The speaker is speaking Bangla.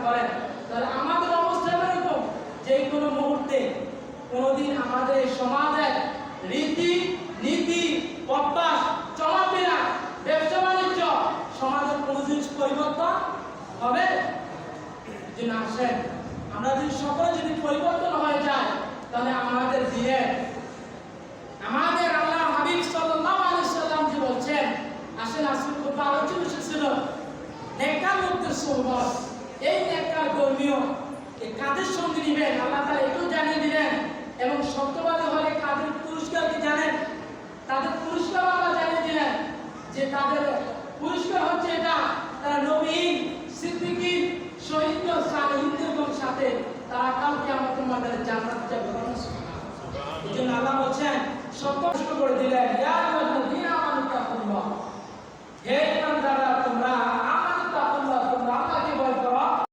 করেন, তাহলে আমাদের অবস্থা এরকম যে কোনো মুহূর্তে কোনোদিন আমাদের সমাজের রীতি নীতি অভ্যাস চলাফেরা ব্যবসা বাণিজ্য সমাজের কোনো জিনিস পরিবর্তন হবে যে না আসেন আমরা যদি সকলে যদি পরিবর্তন হয়ে যায় তাহলে আমাদের দিনে আমাদের আল্লাহ হাবিব সাল্লাল্লাহু আলাইহি সাল্লাম যে বলছেন আসেন আসল কথা আলোচনা ছিল নেককার লোকদের সোহবত। এই নেককার ধর্মীয় এই কাদের সঙ্গে নিবেন আল্লাহ তাআলা এটাও জানিয়ে দিলেন এবং সত্যবাদী হলে কাদের পুরস্কার কি জানেন? তাদের পুরস্কার আল্লাহ জানিয়ে দিলেন যে তাদের পুরস্কার হচ্ছে এটা তারা নবীন সিদ্দিকীন শহীদ সালেহীনদের সাথে তারা কাল কিয়ামতের ময়দানে জান্নাতে যাবে। এজন্য আল্লাহ বলেন সত্য করে দিলেন ইয়া আইয়ুহাল্লাযীনা আমানু তাকুল্লাহ, হে